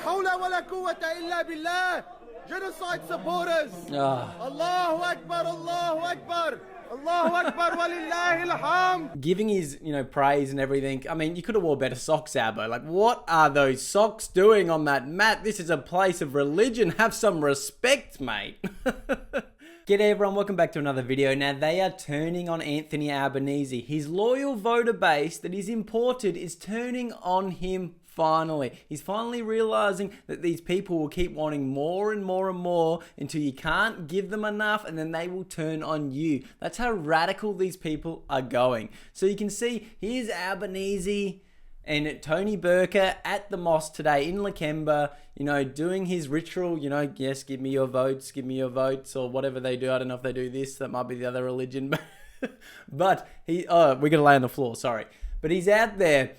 حول ولا قوة إلا بالله. Genocide supporters. Allahu Akbar, Allahu Akbar. Allahu Akbar walillahi alhamd. Giving his, praise and everything. I mean, you could have wore better socks, Albo. Like, what are those socks doing on that mat? This is a place of religion. Have some respect, mate. G'day everyone, welcome back to another video. Now, they are turning on Anthony Albanese. His loyal voter base that he's imported is turning on him finally. He's finally realizing that these people will keep wanting more and more and more until you can't give them enough, and then they will turn on you. That's how radical these people are going. So you can see, here's Albanese and Tony Burke at the mosque today in Lakemba, doing his ritual, yes, give me your votes, or whatever they do. I don't know if they do this, that might be the other religion. But we're going to lay on the floor, sorry. But he's out there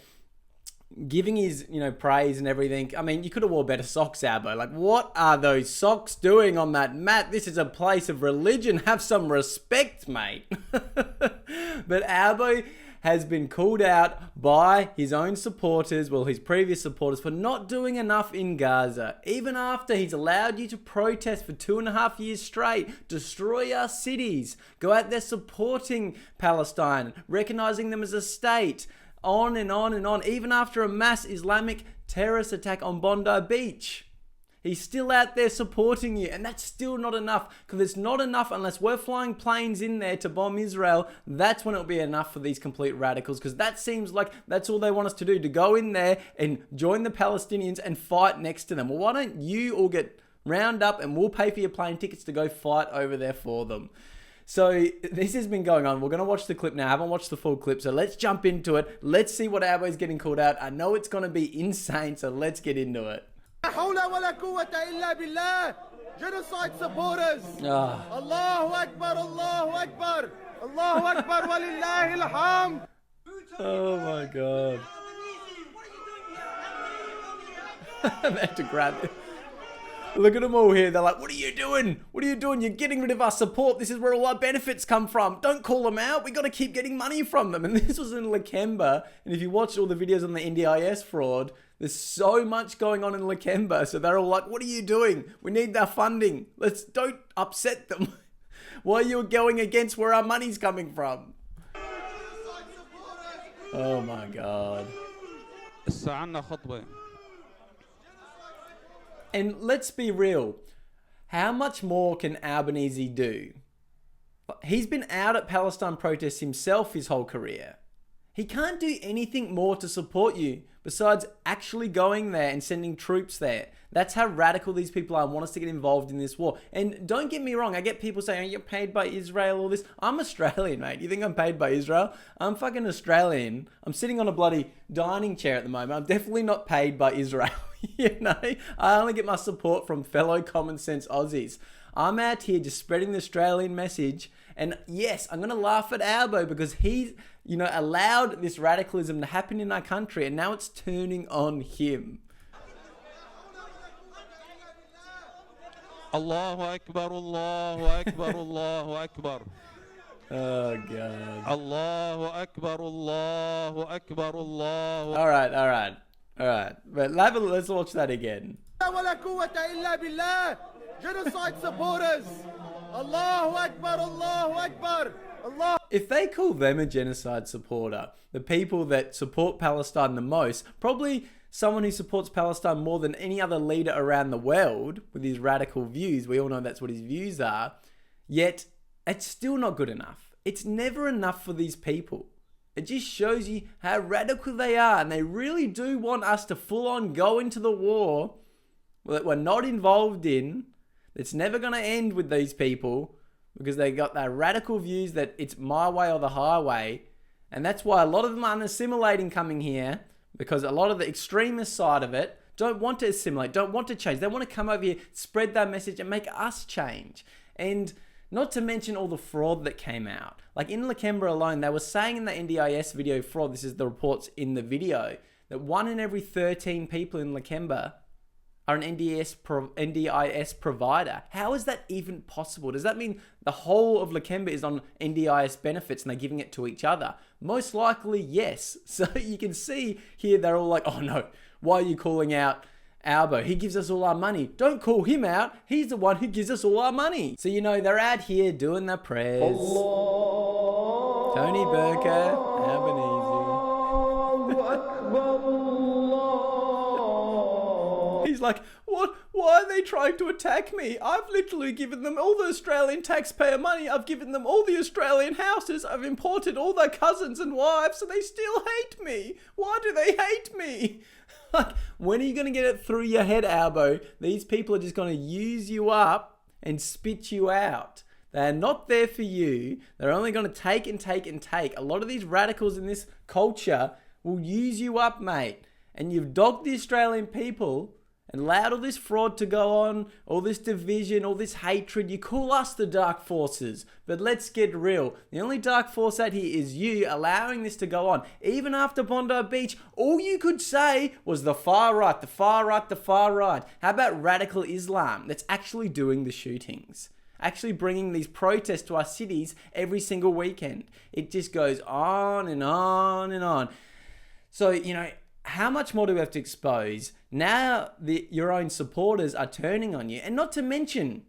giving his, praise and everything. I mean, you could have wore better socks, Albo. Like, what are those socks doing on that mat? This is a place of religion. Have some respect, mate. But Albo has been called out by his own supporters, well, his previous supporters, for not doing enough in Gaza. Even after he's allowed you to protest for 2.5 years straight, destroy our cities, go out there supporting Palestine, recognizing them as a state, on and on and on, even after a mass Islamic terrorist attack on Bondi Beach. He's still out there supporting you, and that's still not enough, because it's not enough unless we're flying planes in there to bomb Israel. That's when it'll be enough for these complete radicals, because that seems like that's all they want us to do, to go in there and join the Palestinians and fight next to them. Well, why don't you all get round up and we'll pay for your plane tickets to go fight over there for them? So this has been going on. We're going to watch the clip now. I haven't watched the full clip, so let's jump into it. Let's see what Albo's getting called out. I know it's going to be insane, so let's get into it. Genocide supporters. Allahu Akbar, Allahu Akbar. Allahu Akbar walillahi alhamd. Oh my God. They have to grab it. Look at them all here. They're like, what are you doing? What are you doing? You're getting rid of our support. This is where all our benefits come from. Don't call them out. We got to keep getting money from them. And this was in Lakemba. And if you watch all the videos on the NDIS fraud, there's so much going on in Lakemba. So they're all like, what are you doing? We need their funding. Don't upset them. Why are you going against where our money's coming from? Oh my God. And let's be real, how much more can Albanese do? He's been out at Palestine protests himself his whole career. He can't do anything more to support you besides actually going there and sending troops there. That's how radical these people are and want us to get involved in this war. And don't get me wrong, I get people saying, you're paid by Israel, all this. I'm Australian, mate. You think I'm paid by Israel? I'm fucking Australian. I'm sitting on a bloody dining chair at the moment. I'm definitely not paid by Israel. I only get my support from fellow common sense Aussies. I'm out here just spreading the Australian message. And yes, I'm going to laugh at Albo because he's, allowed this radicalism to happen in our country, and now it's turning on him. Allahu Akbar, Allahu Akbar, Allahu Akbar. Oh God. Allahu Akbar, Allahu Akbar, Allahu. All right. But let's watch that again. Genocide supporters. Allahu Akbar, Allahu Akbar. Allah. If they call them a genocide supporter, the people that support Palestine the most, probably someone who supports Palestine more than any other leader around the world with his radical views, we all know that's what his views are, yet it's still not good enough. It's never enough for these people. It just shows you how radical they are, and they really do want us to full on go into the war that we're not involved in. It's never going to end with these people because they got their radical views that it's my way or the highway. And that's why a lot of them aren't assimilating coming here, because a lot of the extremist side of it don't want to assimilate, don't want to change. They want to come over here, spread their message and make us change. And not to mention all the fraud that came out. Like in Lakemba alone, they were saying in the NDIS video fraud, this is the reports in the video, that 1 in every 13 people in Lakemba are an NDIS provider. How is that even possible? Does that mean the whole of Lakemba is on NDIS benefits and they're giving it to each other? Most likely, yes. So you can see here, they're all like, oh no, why are you calling out Albo, he gives us all our money. Don't call him out. He's the one who gives us all our money. So, they're out here doing their prayers. Allah. Tony Burker, Albanese. He's like, what? Why are they trying to attack me? I've literally given them all the Australian taxpayer money. I've given them all the Australian houses. I've imported all their cousins and wives, and they still hate me. Why do they hate me? Like, when are you going to get it through your head, Albo? These people are just going to use you up and spit you out. They're not there for you. They're only going to take and take and take. A lot of these radicals in this culture will use you up, mate. And you've dogged the Australian people and allowed all this fraud to go on, all this division, all this hatred. You call us the dark forces, but let's get real. The only dark force out here is you allowing this to go on. Even after Bondi Beach, all you could say was the far right, the far right, the far right. How about radical Islam that's actually doing the shootings? Actually bringing these protests to our cities every single weekend. It just goes on and on and on. So, how much more do we have to expose? Now your own supporters are turning on you. And not to mention,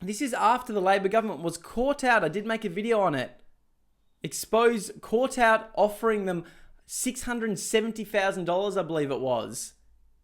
this is after the Labor government was caught out. I did make a video on it. Caught out offering them $670,000, I believe it was,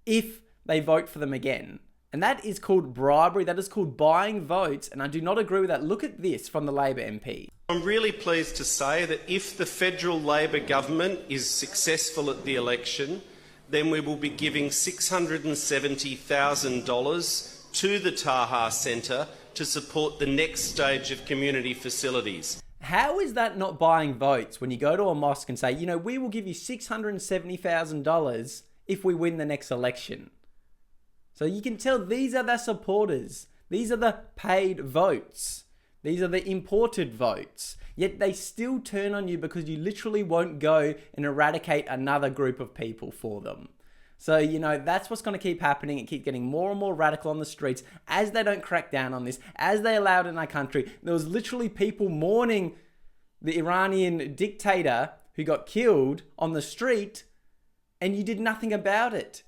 if they vote for them again. And that is called bribery. That is called buying votes. And I do not agree with that. Look at this from the Labor MP. I'm really pleased to say that if the federal Labor government is successful at the election, then we will be giving $670,000 to the Taha Centre to support the next stage of community facilities. How is that not buying votes when you go to a mosque and say, we will give you $670,000 if we win the next election? So you can tell these are their supporters. These are the paid votes. These are the imported votes. Yet they still turn on you because you literally won't go and eradicate another group of people for them. So, that's what's going to keep happening. It keeps getting more and more radical on the streets as they don't crack down on this, as they allow it in our country. There was literally people mourning the Iranian dictator who got killed on the street, and you did nothing about it.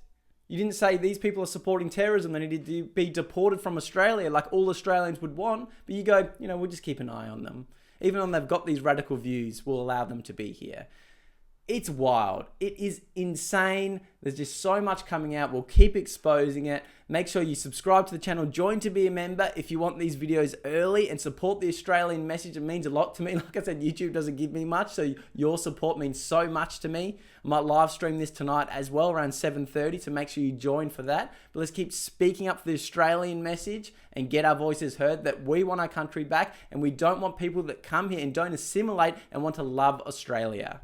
You didn't say these people are supporting terrorism, they need to be deported from Australia like all Australians would want. But you go, we'll just keep an eye on them. Even when they've got these radical views, we'll allow them to be here. It's wild. It is insane. There's just so much coming out. We'll keep exposing it. Make sure you subscribe to the channel. Join to be a member if you want these videos early and support the Australian message. It means a lot to me. Like I said, YouTube doesn't give me much, so your support means so much to me. I might live stream this tonight as well around 7:30, so make sure you join for that. But let's keep speaking up for the Australian message and get our voices heard that we want our country back and we don't want people that come here and don't assimilate and want to love Australia.